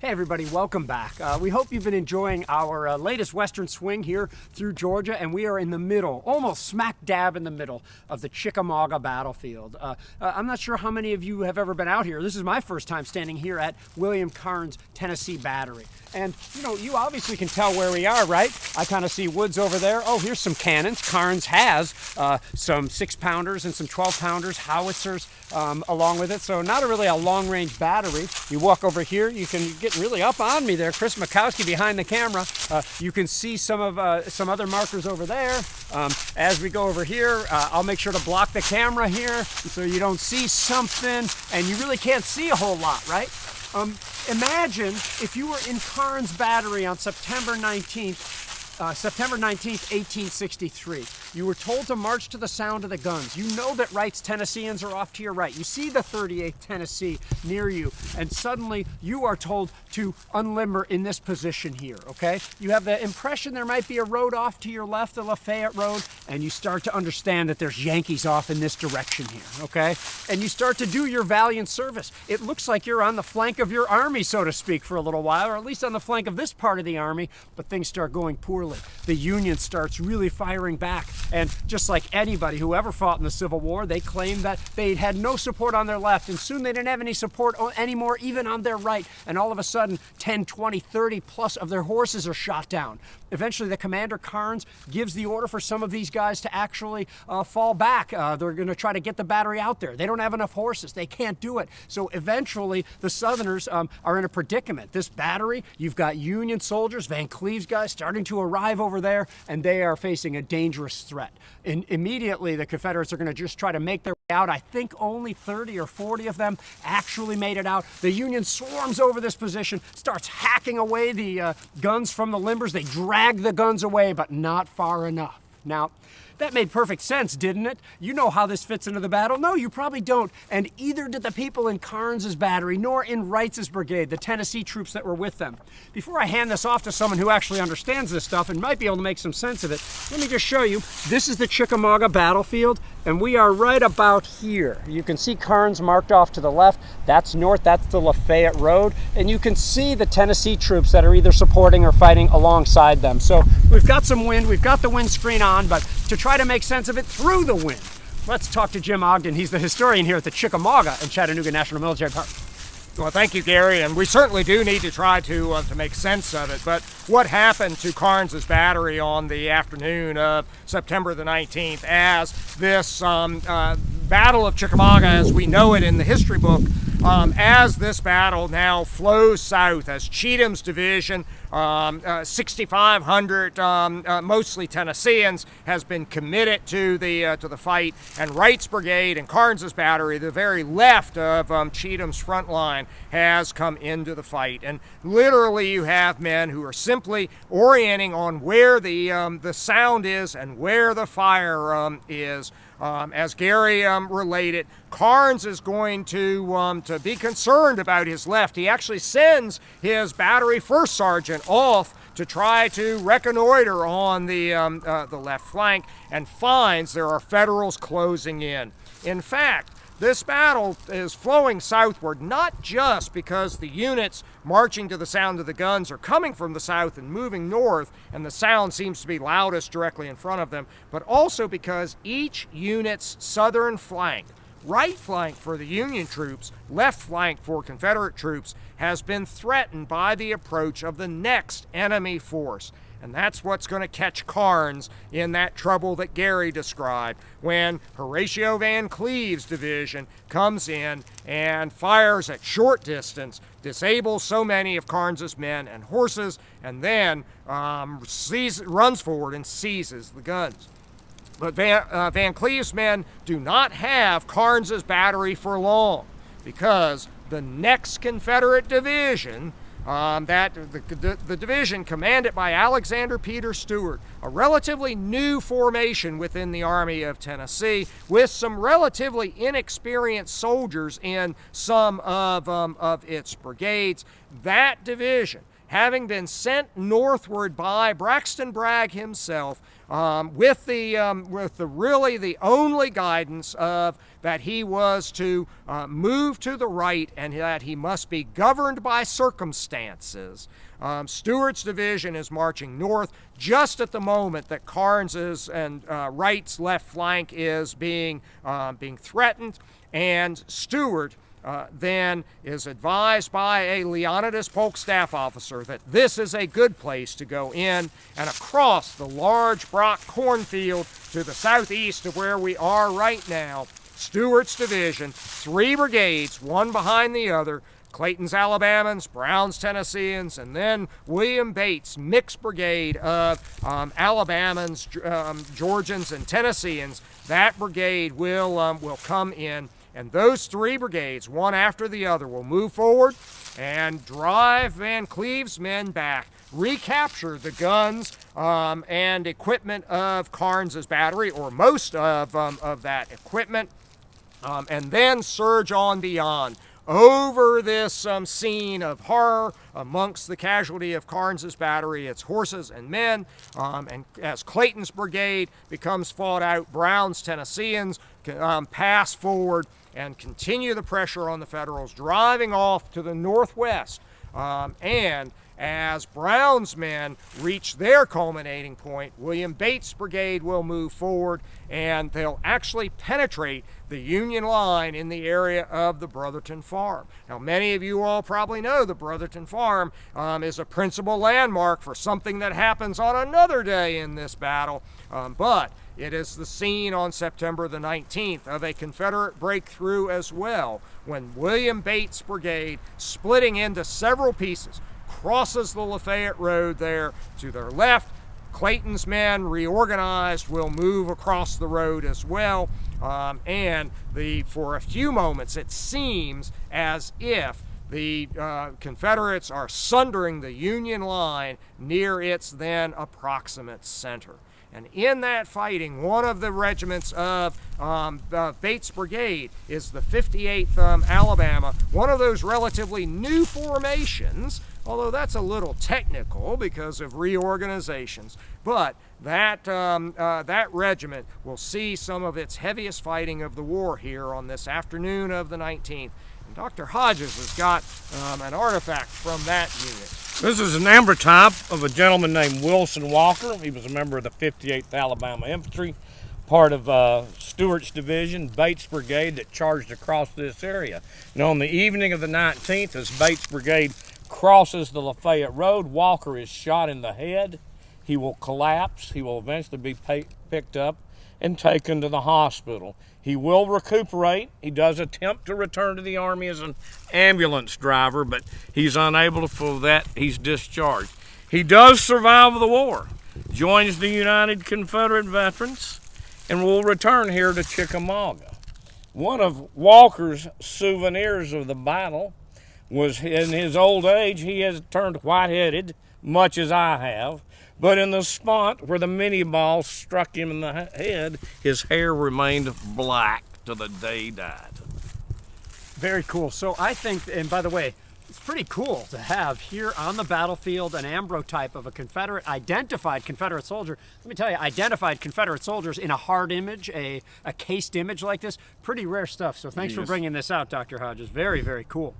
Hey everybody, welcome back. We hope you've been enjoying our latest Western swing here through Georgia, and we are in the middle, almost smack dab in the middle of the Chickamauga battlefield. I'm not sure how many of you have ever been out here. This is my first time standing here at William Karnes Tennessee Battery. And you obviously can tell where we are, right? I kind of see woods over there. Oh, here's some cannons. Karnes has some 6-pounders and some 12-pounders, howitzers along with it. So not really a long-range battery. You walk over here, you can get really up on me there. Chris Mikowski behind the camera. You can see some other markers over there. As we go over here, I'll make sure to block the camera here so you don't see something, and you really can't see a whole lot, right? Imagine if you were in Karnes Battery on September 19th, 1863. You were told to march to the sound of the guns. You know that Wright's Tennesseans are off to your right. You see the 38th Tennessee near you, and suddenly you are told to unlimber in this position here, okay? You have the impression there might be a road off to your left, the Lafayette Road, and you start to understand that there's Yankees off in this direction here, okay? And you start to do your valiant service. It looks like you're on the flank of your army, so to speak, for a little while, or at least on the flank of this part of the army, but things start going poorly. The Union starts really firing back, and just like anybody who ever fought in the Civil War, they claimed that they had no support on their left, and soon they didn't have any support anymore even on their right, and all of a sudden 10, 20, 30 plus of their horses are shot down. Eventually the commander, Karnes, gives the order for some of these guys to actually fall back. They're going to try to get the battery out there. They don't have enough horses. They can't do it. So eventually the Southerners are in a predicament. This battery, you've got Union soldiers, Van Cleve's guys starting to arrive over there, and they are facing a dangerous threat. And immediately the Confederates are going to just try to make their way out. I think only 30 or 40 of them actually made it out. The Union swarms over this position, starts hacking away the guns from the limbers. They drag the guns away, but not far enough. Now, that made perfect sense, didn't it? You know how this fits into the battle? No, you probably don't. And either did the people in Karnes' battery, nor in Wright's brigade, the Tennessee troops that were with them. Before I hand this off to someone who actually understands this stuff and might be able to make some sense of it, let me just show you. This is the Chickamauga battlefield, and we are right about here. You can see Karnes marked off to the left. That's north, that's the Lafayette Road. And you can see the Tennessee troops that are either supporting or fighting alongside them. So we've got some wind, we've got the windscreen on, but to try to make sense of it through the wind, let's talk to Jim Ogden. He's the historian here at the Chickamauga and Chattanooga National Military Park. Well, thank you, Gary, and we certainly do need to try to make sense of it. But what happened to Karnes' battery on the afternoon of September the 19th as this Battle of Chickamauga, as we know it in the history book, as this battle now flows south, as Cheatham's division, 6,500 mostly Tennesseans, has been committed to the fight, and Wright's brigade and Karnes' battery, the very left of Cheatham's front line, has come into the fight. And literally, you have men who are simply orienting on where the sound is and where the fire is. As Gary related, Karnes is going to be concerned about his left. He actually sends his battery first sergeant off to try to reconnoiter on the left flank, and finds there are Federals closing in. In fact, this battle is flowing southward, not just because the units marching to the sound of the guns are coming from the south and moving north, and the sound seems to be loudest directly in front of them, but also because each unit's southern flank, right flank for the Union troops, left flank for Confederate troops, has been threatened by the approach of the next enemy force. And that's what's going to catch Karnes in that trouble that Gary described, when Horatio Van Cleve's division comes in and fires at short distance, disables so many of Karnes' men and horses, and then runs forward and seizes the guns. But Van Cleve's men do not have Karnes' battery for long, because the next Confederate division, the division commanded by Alexander Peter Stewart, a relatively new formation within the Army of Tennessee, with some relatively inexperienced soldiers in some of its brigades. That division, having been sent northward by Braxton Bragg himself, with the really the only guidance of that he was to move to the right and that he must be governed by circumstances. Stuart's division is marching north just at the moment that Carnes's and Wright's left flank is being threatened, and Stuart then is advised by a Leonidas Polk staff officer that this is a good place to go in and across the large Brock cornfield to the southeast of where we are right now. Stuart's division, 3 brigades, one behind the other, Clayton's Alabamans, Brown's Tennesseans, and then William Bates' mixed brigade of Alabamans, Georgians, and Tennesseans. That brigade will come in, and those 3 brigades, one after the other, will move forward and drive Van Cleve's men back, recapture the guns and equipment of Carnes's battery, or most of that equipment, and then surge on beyond over this scene of horror amongst the casualty of Carnes's battery, its horses and men, and as Clayton's brigade becomes fought out, Brown's Tennesseans pass forward and continue the pressure on the Federals, driving off to the northwest. And as Brown's men reach their culminating point, William Bates' brigade will move forward, and they'll actually penetrate the Union line in the area of the Brotherton Farm. Now, many of you all probably know the Brotherton Farm is a principal landmark for something that happens on another day in this battle, but it is the scene on September the 19th of a Confederate breakthrough as well, when William Bates' brigade, splitting into several pieces, crosses the Lafayette Road there to their left. Clayton's men, reorganized, will move across the road as well. And for a few moments, it seems as if the Confederates are sundering the Union line near its then approximate center. And in that fighting, one of the regiments of Bates' brigade is the 58th Alabama, one of those relatively new formations, although that's a little technical because of reorganizations. But that regiment will see some of its heaviest fighting of the war here on this afternoon of the 19th. And Dr. Hodges has got an artifact from that unit. This is an ambrotype of a gentleman named Wilson Walker. He was a member of the 58th Alabama Infantry, part of Stuart's division, Bates' brigade, that charged across this area. And on the evening of the 19th, as Bates' brigade crosses the Lafayette Road, Walker is shot in the head. He will collapse. He will eventually be picked up and taken to the hospital. He will recuperate. He does attempt to return to the Army as an ambulance driver, but he's unable for that. He's discharged. He does survive the war, joins the United Confederate Veterans, and will return here to Chickamauga. One of Walker's souvenirs of the battle was, in his old age, he has turned white-headed, much as I have, but in the spot where the minie ball struck him in the head, his hair remained black to the day he died. Very cool. So I think, and by the way, it's pretty cool to have here on the battlefield an ambrotype of a identified Confederate soldier. Let me tell you, identified Confederate soldiers in a hard image, a cased image like this, pretty rare stuff. So thanks for bringing this out, Dr. Hodges. Very, very cool.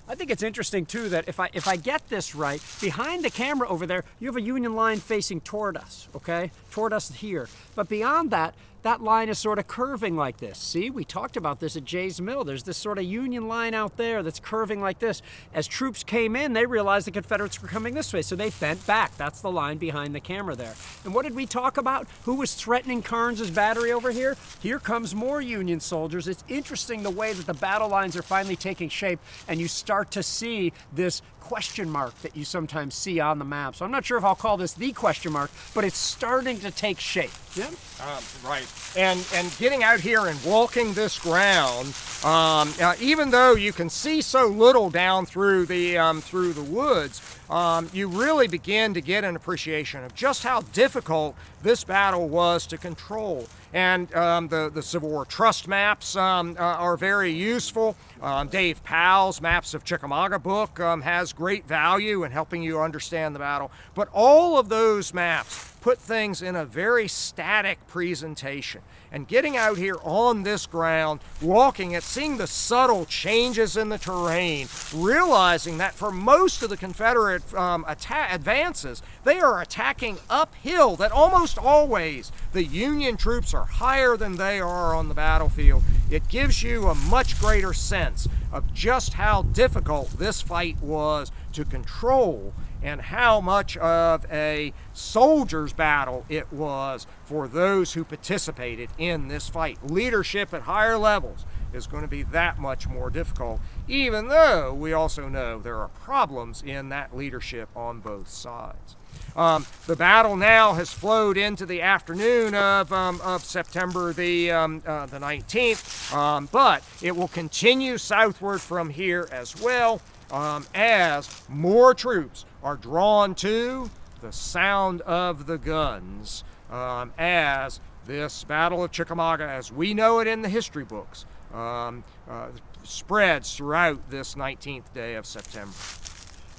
I think it's interesting too that if I get this right, behind the camera over there, you have a Union line facing toward us, okay? Toward us here. But beyond that, that line is sort of curving like this. See, we talked about this at Jay's Mill. There's this sort of Union line out there that's curving like this. As troops came in, they realized the Confederates were coming this way, so they bent back. That's the line behind the camera there. And what did we talk about? Who was threatening Carnes's battery over here? Here comes more Union soldiers. It's interesting the way that the battle lines are finally taking shape, and you start to see this question mark that you sometimes see on the map. So I'm not sure if I'll call this the question mark, but it's starting to take shape. Yeah? Right. And getting out here and walking this ground, even though you can see so little down through the woods, you really begin to get an appreciation of just how difficult this battle was to control. And the Civil War trust maps are very useful. Dave Powell's Maps of Chickamauga book has great value in helping you understand the battle. But all of those maps put things in a very static presentation. And getting out here on this ground, walking it, seeing the subtle changes in the terrain, realizing that for most of the Confederate advances, they are attacking uphill, that almost always the Union troops are higher than they are on the battlefield. It gives you a much greater sense of just how difficult this fight was to control and how much of a soldier's battle it was for those who participated in this fight. Leadership at higher levels is going to be that much more difficult, even though we also know there are problems in that leadership on both sides. The battle now has flowed into the afternoon of September the 19th, but it will continue southward from here as well, as more troops are drawn to the sound of the guns, as this Battle of Chickamauga, as we know it in the history books, spreads throughout this 19th day of September.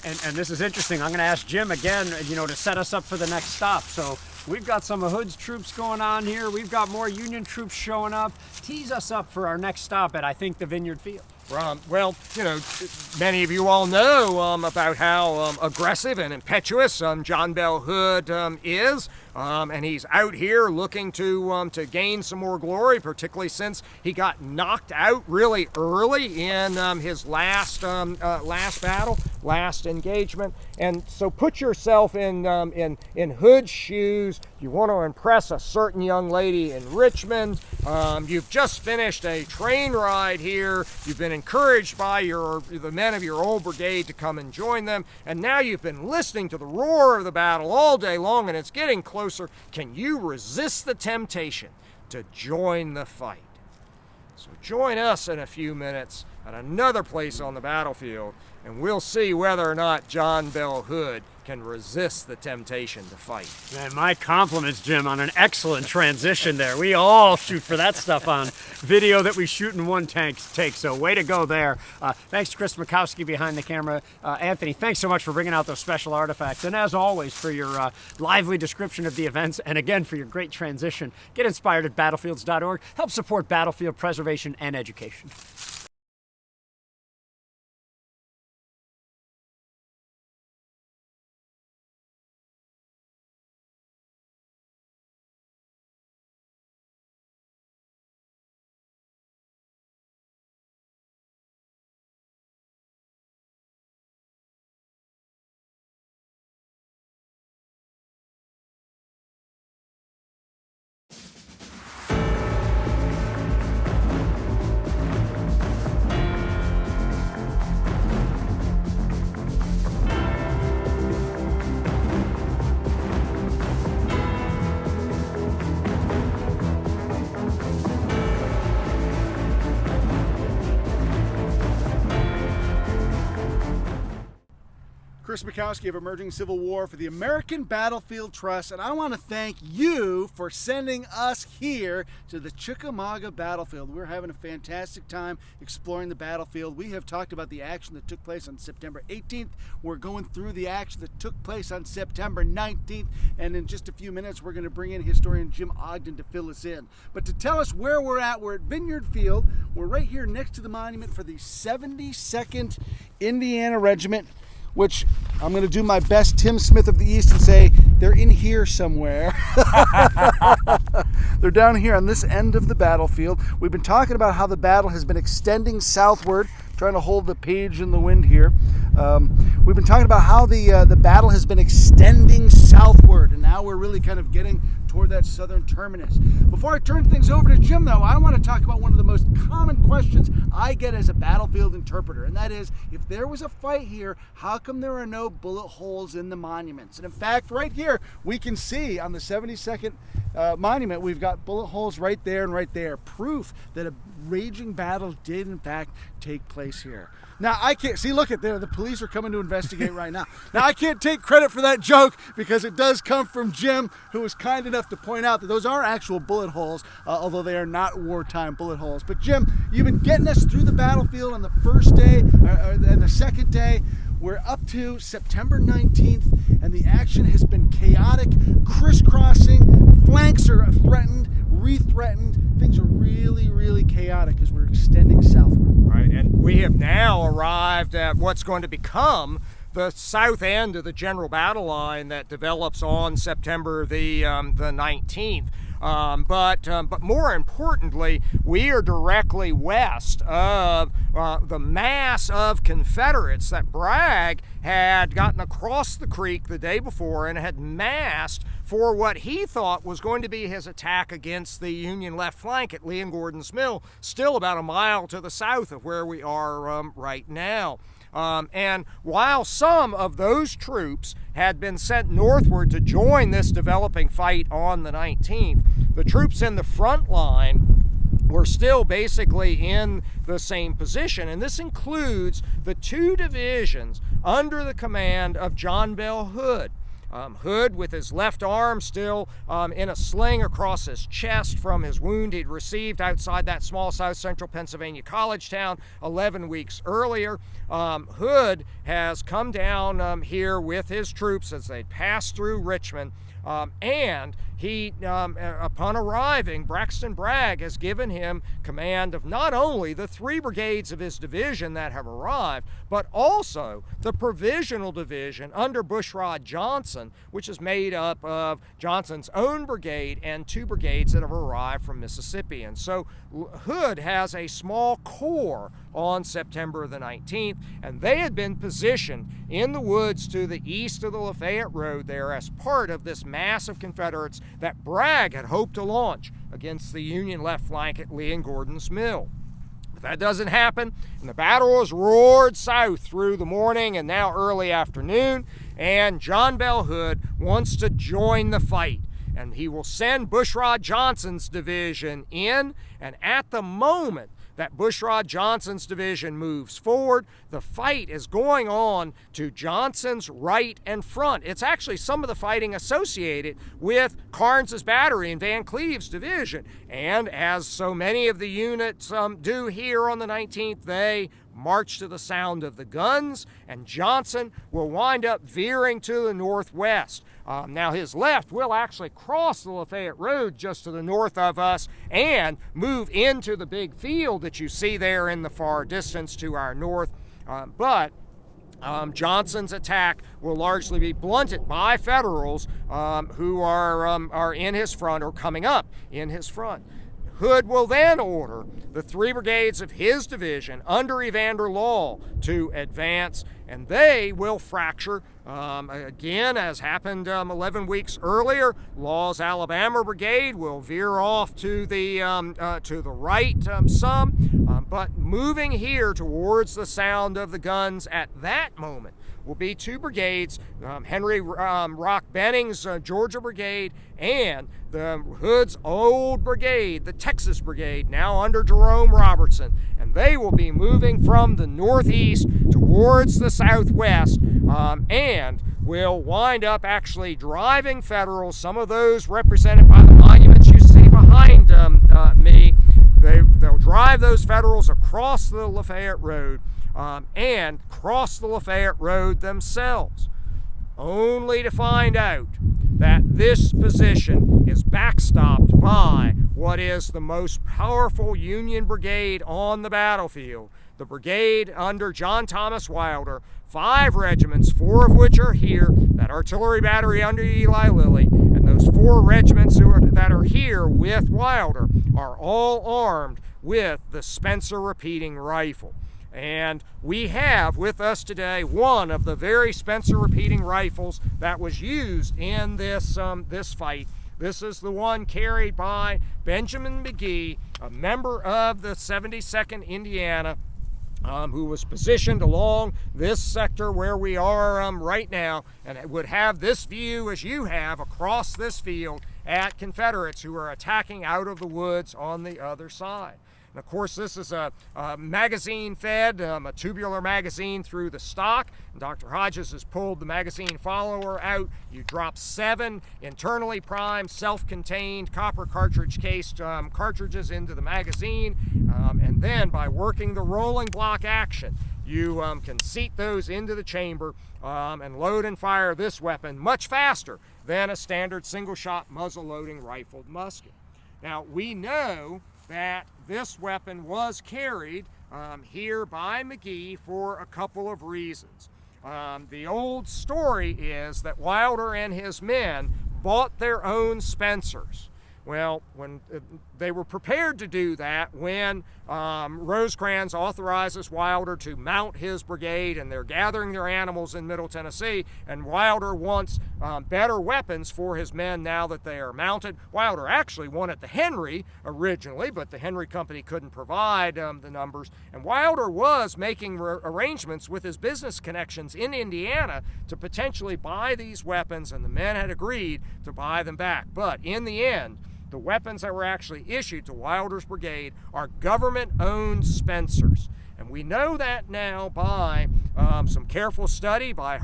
And this is interesting. I'm going to ask Jim again, to set us up for the next stop. So we've got some of Hood's troops going on here. We've got more Union troops showing up. Tease us up for our next stop at, I think, the Vineyard Field. Well, many of you all know about how aggressive and impetuous John Bell Hood is, and he's out here looking to gain some more glory, particularly since he got knocked out really early in his last battle, last engagement. And so put yourself in Hood's shoes. You want to impress a certain young lady in Richmond. You've just finished a train ride here. You've been encouraged by the men of your old brigade to come and join them, and now you've been listening to the roar of the battle all day long, and it's getting closer. Can you resist the temptation to join the fight? So join us in a few minutes at another place on the battlefield, and we'll see whether or not John Bell Hood can resist the temptation to fight. Man, my compliments, Jim, on an excellent transition there. We all shoot for that stuff on video that we shoot in one take, so way to go there. Thanks to Chris Mikowski behind the camera. Anthony, thanks so much for bringing out those special artifacts, and as always, for your lively description of the events, and again, for your great transition. Get inspired at battlefields.org. Help support battlefield preservation and education. Chris Mikowski of Emerging Civil War for the American Battlefield Trust, and I want to thank you for sending us here to the Chickamauga battlefield. We're having a fantastic time exploring the battlefield. We have talked about the action that took place on September 18th. We're going through the action that took place on September 19th, and in just a few minutes we're going to bring in historian Jim Ogden to fill us in. But to tell us where we're at Vineyard Field. We're right here next to the monument for the 72nd Indiana Regiment, which I'm going to do my best Tim Smith of the East and say they're in here somewhere. They're down here on this end of the battlefield. We've been talking about how the battle has been extending southward, trying to hold the page in the wind here. We've been talking about how the battle has been extending southward, and now we're really kind of getting toward that southern terminus. Before I turn things over to Jim, though, I want to talk about one of the most common questions I get as a battlefield interpreter, and that is, if there was a fight here, how come there are no bullet holes in the monuments? And in fact, right here, we can see on the 72nd monument, we've got bullet holes right there and right there, proof that a raging battle did in fact take place here. Now, I can't see, look at there, the police are coming to investigate right now. Now, I can't take credit for that joke because it does come from Jim, who was kind enough to point out that those are actual bullet holes, although they are not wartime bullet holes. But Jim, you've been getting us through the battlefield on the first day and the second day. We're up to September 19th, and the action has been chaotic, crisscrossing, flanks are threatened, re-threatened. Things are really, really chaotic as we're extending southward. Right, and we have now arrived at what's going to become the south end of the general battle line that develops on September the 19th. But more importantly, we are directly west of the mass of Confederates that Bragg had gotten across the creek the day before and had massed for what he thought was going to be his attack against the Union left flank at Lee and Gordon's Mill, still about a mile to the south of where we are right now. And while some of those troops had been sent northward to join this developing fight on the 19th, the troops in the front line were still basically in the same position. And this includes the two divisions under the command of John Bell Hood. Hood, with his left arm still in a sling across his chest from his wound he'd received outside that small south central Pennsylvania college town 11 weeks earlier. Hood has come down here with his troops as they pass through Richmond. And he, upon arriving, Braxton Bragg has given him command of not only the 3 brigades of his division that have arrived, but also the provisional division under Bushrod Johnson, which is made up of Johnson's own brigade and 2 brigades that have arrived from Mississippi. And so Hood has a small corps on September the 19th, and they had been positioned in the woods to the east of the Lafayette Road there as part of this mass of Confederates that Bragg had hoped to launch against the Union left flank at Lee and Gordon's Mill. But that doesn't happen, and the battle is roared south through the morning and now early afternoon, and John Bell Hood wants to join the fight. And he will send Bushrod Johnson's division in, and at the moment that Bushrod Johnson's division moves forward, the fight is going on to Johnson's right and front. It's actually some of the fighting associated with Carnes's battery and Van Cleve's division. And as so many of the units do here on the 19th, they march to the sound of the guns, and Johnson will wind up veering to the northwest. Now his left will actually cross the Lafayette Road just to the north of us and move into the big field that you see there in the far distance to our north. But Johnson's attack will largely be blunted by Federals who are in his front or coming up in his front. Hood will then order the 3 brigades of his division under Evander Law to advance, and they will fracture. Again, as happened 11 weeks earlier, Law's Alabama Brigade will veer off to the right some, but moving here towards the sound of the guns at that moment will be 2 brigades, Henry Rock Benning's Georgia Brigade and the Hood's old brigade, the Texas Brigade, now under Jerome Robertson. And they will be moving from the northeast towards the southwest and will wind up actually driving Federals, some of those represented by the monuments you see behind me. They'll drive those Federals across the Lafayette Road and cross the Lafayette Road themselves, only to find out that this position is backstopped by what is the most powerful Union brigade on the battlefield, the brigade under John Thomas Wilder, 5 regiments, 4 of which are here, that artillery battery under Eli Lilly, and those 4 regiments that are here with Wilder are all armed with the Spencer repeating rifle. And we have with us today one of the very Spencer repeating rifles that was used in this fight. This is the one carried by Benjamin McGee, a member of the 72nd Indiana, who was positioned along this sector where we are right now, and it would have this view as you have across this field at Confederates who are attacking out of the woods on the other side. And of course, this is a magazine fed, a tubular magazine through the stock. And Dr. Hodges has pulled the magazine follower out. You drop 7 internally primed, self-contained, copper cartridge-cased cartridges into the magazine. And then by working the rolling block action, you can seat those into the chamber and load and fire this weapon much faster than a standard single-shot muzzle-loading rifled musket. Now, we know that this weapon was carried here by McGee for a couple of reasons. The old story is that Wilder and his men bought their own Spencers. Well, when they were prepared to do that when Rosecrans authorizes Wilder to mount his brigade, and they're gathering their animals in Middle Tennessee, and Wilder wants better weapons for his men now that they are mounted. Wilder actually wanted the Henry originally, but the Henry Company couldn't provide the numbers, and Wilder was making arrangements with his business connections in Indiana to potentially buy these weapons, and the men had agreed to buy them back. But in the end, the weapons that were actually issued to Wilder's brigade are government-owned Spencers. And we know that now by some careful study by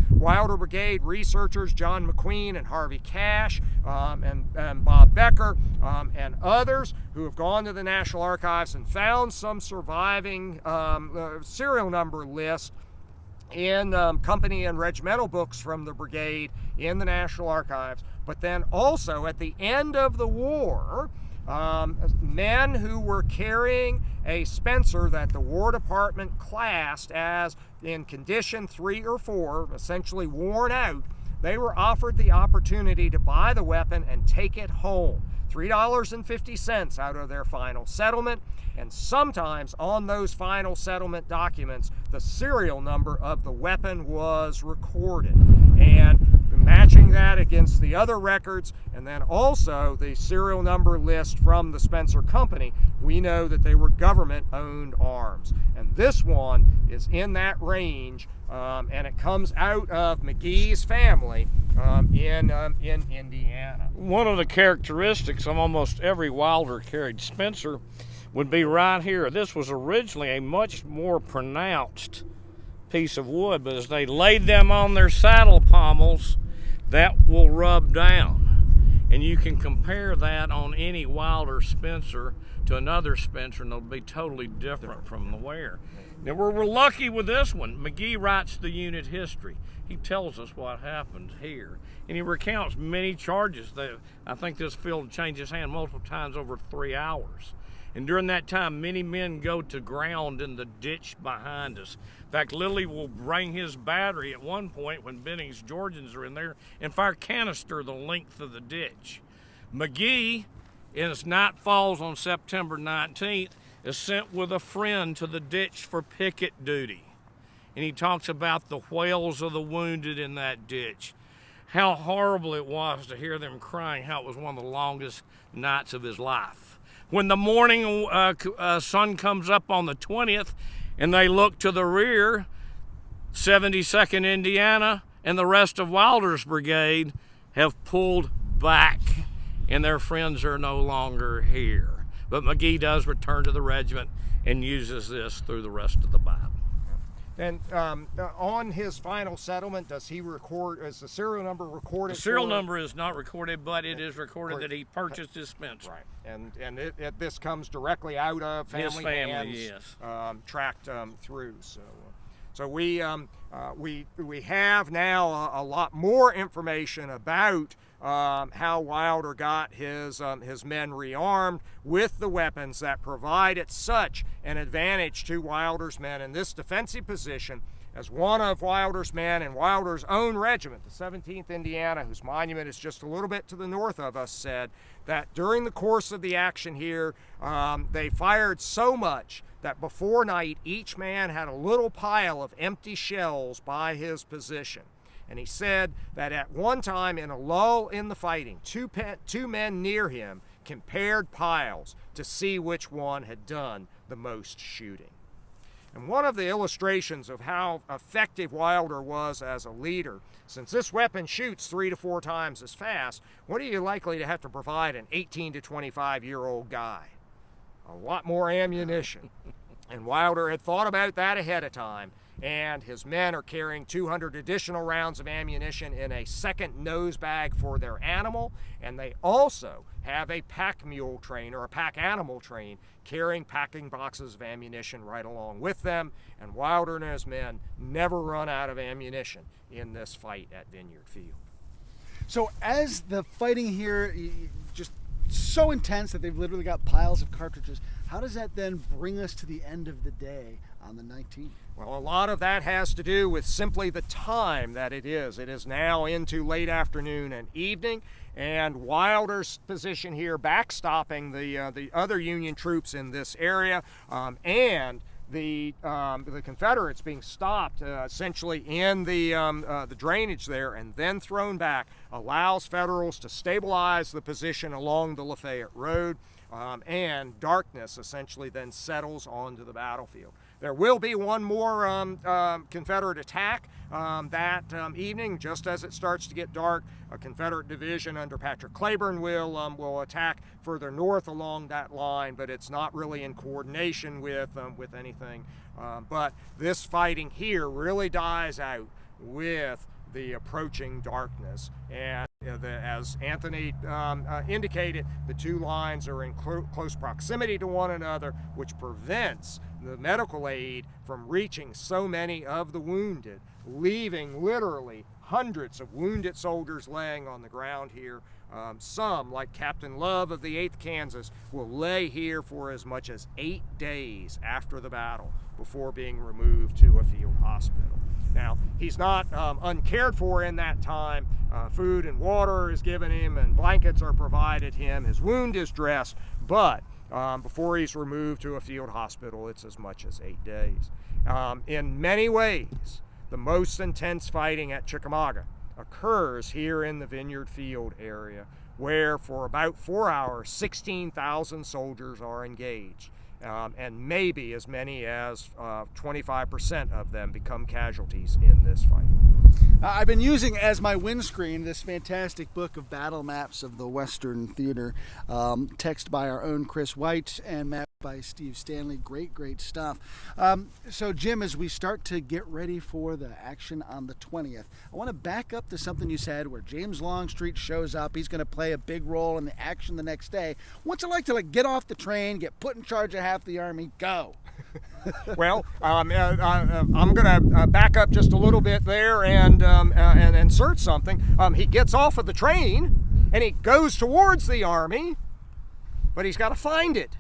Wilder Brigade researchers John McQueen and Harvey Cash and Bob Becker and others who have gone to the National Archives and found some surviving serial number lists in company and regimental books from the brigade in the National Archives. But then also at the end of the war, men who were carrying a Spencer that the War Department classed as in condition 3 or 4, essentially worn out, they were offered the opportunity to buy the weapon and take it home. $3.50 out of their final settlement, and sometimes on those final settlement documents, the serial number of the weapon was recorded. And matching that against the other records, and then also the serial number list from the Spencer Company, we know that they were government-owned arms. And this one is in that range, and it comes out of McGee's family in Indiana. One of the characteristics of almost every Wilder carried Spencer would be right here. This was originally a much more pronounced piece of wood, but as they laid them on their saddle pommels, that will rub down. And you can compare that on any Wilder Spencer to another Spencer, and they'll be totally different from the wear. Now, we're lucky with this one. McGee writes the unit history. He tells us what happened here. And he recounts many charges. That I think this field changes hand multiple times over 3 hours. And during that time, many men go to ground in the ditch behind us. In fact, Lilly will bring his battery at one point when Benning's Georgians are in there and fire canister the length of the ditch. McGee, as night falls on September 19th, is sent with a friend to the ditch for picket duty. And he talks about the wails of the wounded in that ditch, how horrible it was to hear them crying, how it was one of the longest nights of his life. When the morning sun comes up on the 20th and they look to the rear, 72nd Indiana and the rest of Wilder's brigade have pulled back and their friends are no longer here. But McGee does return to the regiment and uses this through the rest of the battle. And on his final settlement, does he record, is the serial number recorded? The serial number is not recorded, but it is recorded that he purchased his Spencer. Right, and this comes directly out of his family, hands, yes. Tracked through. So we have now a lot more information about how Wilder got his men rearmed with the weapons that provided such an advantage to Wilder's men in this defensive position, as one of Wilder's men in Wilder's own regiment, the 17th Indiana, whose monument is just a little bit to the north of us, said that during the course of the action here, they fired so much that before night, each man had a little pile of empty shells by his position. And he said that at one time in a lull in the fighting, two men near him compared piles to see which one had done the most shooting. And one of the illustrations of how effective Wilder was as a leader, since this weapon shoots 3 to 4 times as fast, what are you likely to have to provide an 18 to 25-year-old guy? a lot more ammunition. And Wilder had thought about that ahead of time, and his men are carrying 200 additional rounds of ammunition in a second nose bag for their animal, and they also have a pack mule train, or a pack animal train, carrying packing boxes of ammunition right along with them. And Wilder and his men never run out of ammunition in this fight at Vineyard Field. So as the fighting here just so intense that they've literally got piles of cartridges, how does that then bring us to the end of the day on the 19th? Well, a lot of that has to do with simply the time that it is. It is now into late afternoon and evening, and Wilder's position here backstopping the other Union troops in this area, and the Confederates being stopped essentially in the drainage there and then thrown back, allows Federals to stabilize the position along the Lafayette Road, and darkness essentially then settles onto the battlefield. There will be one more Confederate attack that evening, just as it starts to get dark. A Confederate division under Patrick Cleburne will attack further north along that line, but it's not really in coordination with anything. But this fighting here really dies out with the approaching darkness, and as Anthony indicated, the two lines are in close proximity to one another, which prevents the medical aid from reaching so many of the wounded, leaving literally hundreds of wounded soldiers laying on the ground here. Some, like Captain Love of the 8th Kansas, will lay here for as much as 8 days after the battle before being removed to a field hospital. Now, he's not uncared for in that time. Food and water is given him and blankets are provided him. His wound is dressed, but before he's removed to a field hospital, it's as much as 8 days. In many ways, the most intense fighting at Chickamauga occurs here in the Vineyard Field area, where for about 4 hours, 16,000 soldiers are engaged. And maybe as many as 25% of them become casualties in this fight. I've been using as my windscreen this fantastic book of battle maps of the Western Theater, text by our own Chris White and map by Steve Stanley. Great stuff. So Jim, as we start to get ready for the action on the 20th, I want to back up to something you said where James Longstreet shows up. He's going to play a big role in the action the next day. What's it like to get off the train, get put in charge of half the army, go? Well, I'm going to back up just a little bit there and insert something. He gets off of the train and he goes towards the army, but he's got to find it.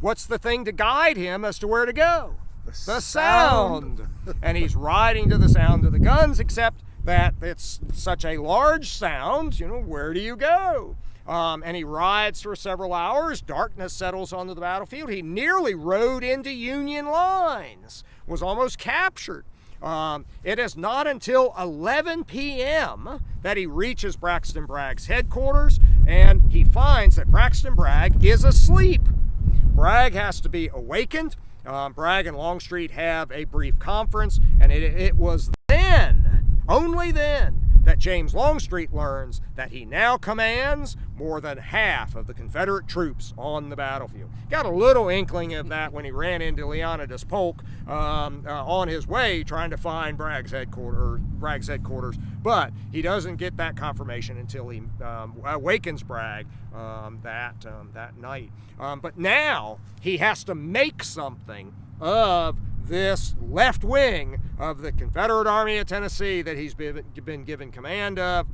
What's the thing to guide him as to where to go? The sound. And he's riding to the sound of the guns, except that it's such a large sound, where do you go? And he rides for several hours. Darkness settles onto the battlefield. He nearly rode into Union lines, was almost captured. It is not until 11 p.m. that he reaches Braxton Bragg's headquarters, and he finds that Braxton Bragg is asleep. Bragg has to be awakened. Bragg and Longstreet have a brief conference, and it was then, only then, that James Longstreet learns that he now commands more than half of the Confederate troops on the battlefield. Got a little inkling of that when he ran into Leonidas Polk on his way trying to find Bragg's headquarters, but he doesn't get that confirmation until he awakens Bragg that night. But now he has to make something of this left wing of the Confederate Army of Tennessee that he's been given command of,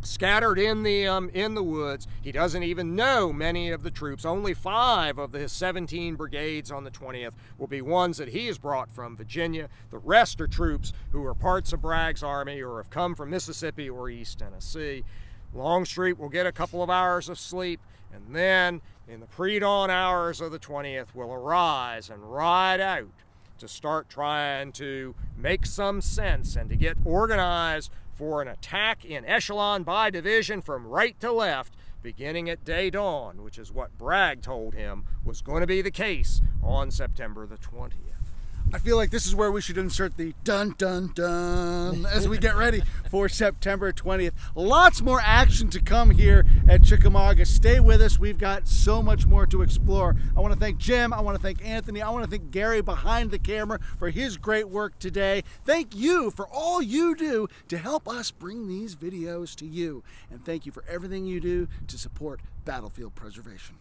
scattered in the woods. He doesn't even know many of the troops. Only 5 of his 17 brigades on the 20th will be ones that he has brought from Virginia. The rest are troops who are parts of Bragg's army or have come from Mississippi or East Tennessee. Longstreet will get a couple of hours of sleep, and then in the pre-dawn hours of the 20th will arise and ride out to start trying to make some sense and to get organized for an attack in echelon by division from right to left beginning at day dawn, which is what Bragg told him was going to be the case on September the 20th. I feel like this is where we should insert the dun dun dun as we get ready for September 20th. Lots more action to come here at Chickamauga. Stay with us. We've got so much more to explore. I want to thank Jim. I want to thank Anthony. I want to thank Gary behind the camera for his great work today. Thank you for all you do to help us bring these videos to you. And thank you for everything you do to support battlefield preservation.